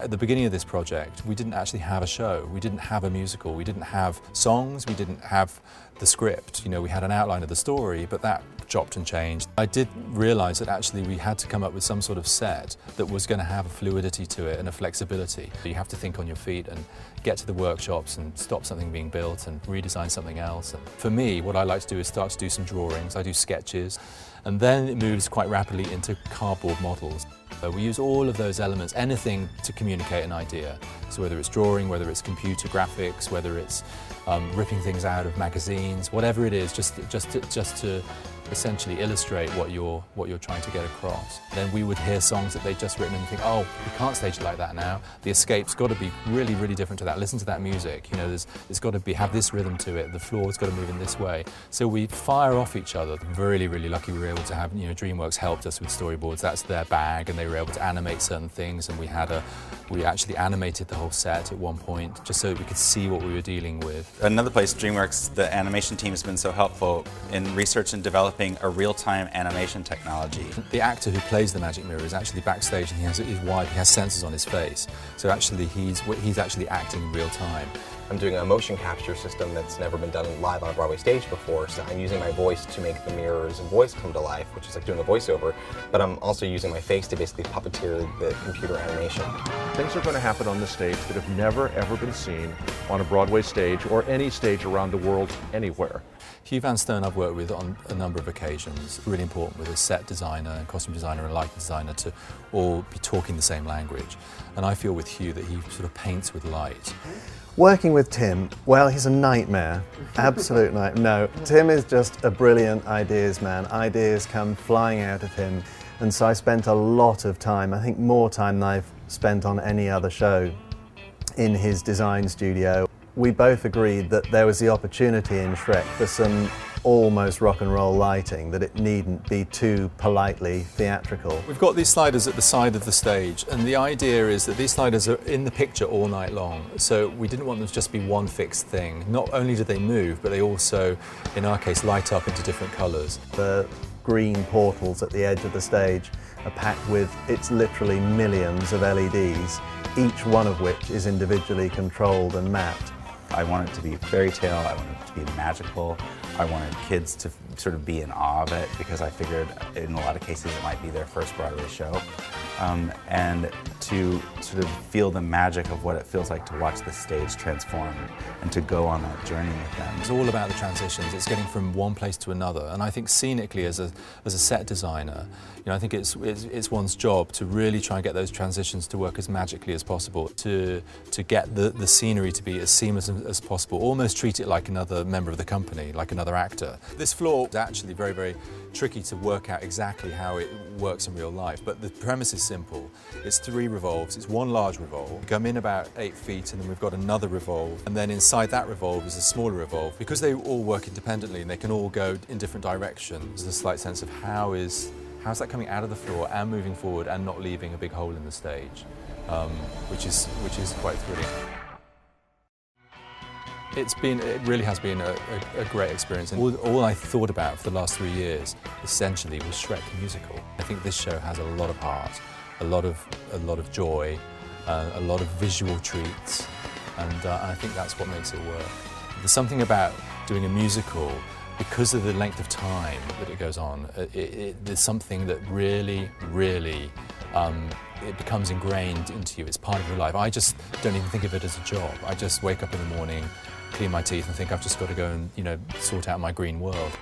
At the beginning of this project, we didn't actually have a show, we didn't have a musical, we didn't have songs, we didn't have the script. You know, we had an outline of the story, but that chopped and changed. I did realise that actually we had to come up with some sort of set that was going to have a fluidity to it and a flexibility. You have to think on your feet and get to the workshops and stop something being built and redesign something else. And for me, what I like to do is start to do some drawings. I do sketches, and then it moves quite rapidly into cardboard models. We use all of those elements, anything to communicate an idea. So whether it's drawing, whether it's computer graphics, whether it's ripping things out of magazines, whatever it is, just to essentially illustrate what you're trying to get across. Then we would hear songs that they'd just written and think, oh, we can't stage it like that now. The escape's got to be really, really different to that. Listen to that music. You know, it's got to have this rhythm to it. The floor's got to move in this way. So we fire off each other. I'm really, really lucky we were able to have, you know, DreamWorks helped us with storyboards. That's their bag, and they were able to animate certain things. And we actually animated the whole set at one point just so that we could see what we were dealing with. Another place, DreamWorks, the animation team has been so helpful in research and developing a real-time animation technology. The actor who plays the magic mirror is actually backstage, and he has sensors on his face. So actually he's actually acting in real time. I'm doing a motion capture system that's never been done live on a Broadway stage before, so I'm using my voice to make the mirror's voice come to life, which is like doing a voiceover, but I'm also using my face to basically puppeteer the computer animation. Things are going to happen on the stage that have never ever been seen on a Broadway stage or any stage around the world anywhere. Hugh Van Stern I've worked with on a number of occasions. Really important with a set designer and costume designer and lighting designer to all be talking the same language. And I feel with Hugh that he sort of paints with light. Working with Tim, well, he's a nightmare, absolute nightmare. No, Tim is just a brilliant ideas man. Ideas come flying out of him, and so I spent a lot of time, I think more time than I've spent on any other show, in his design studio. We both agreed that there was the opportunity in Shrek for some almost rock and roll lighting, that it needn't be too politely theatrical. We've got these sliders at the side of the stage, and the idea is that these sliders are in the picture all night long. So we didn't want them to just be one fixed thing. Not only do they move, but they also, in our case, light up into different colours. The green portals at the edge of the stage are packed with, it's literally millions of LEDs, each one of which is individually controlled and mapped. I want it to be fairy tale, I want it to be magical, I wanted kids to sort of be in awe of it because I figured in a lot of cases it might be their first Broadway show. And to sort of feel the magic of what it feels like to watch the stage transform and to go on that journey with them. It's all about the transitions. It's getting from one place to another. And I think scenically as a set designer, you know, I think it's one's job to really try and get those transitions to work as magically as possible, to get the scenery to be as seamless as possible, almost treat it like another member of the company, like another actor. This floor is actually very, very tricky to work out exactly how it works in real life, but the premise is simple. It's 3 revolves, it's one large revolve. We come in about 8 feet and then we've got another revolve, and then inside that revolve is a smaller revolve. Because they all work independently and they can all go in different directions, there's a slight sense of how's that coming out of the floor and moving forward and not leaving a big hole in the stage, which is quite thrilling. It really has been a great experience, and all I thought about for the last 3 years essentially was Shrek the Musical. I think this show has a lot of heart, a lot of joy, a lot of visual treats, and I think that's what makes it work. There's something about doing a musical, because of the length of time that it goes on, there's something that really, really it becomes ingrained into you. It's part of your life. I just don't even think of it as a job. I just wake up in the morning, clean my teeth and think I've just got to go and, you know, sort out my green world.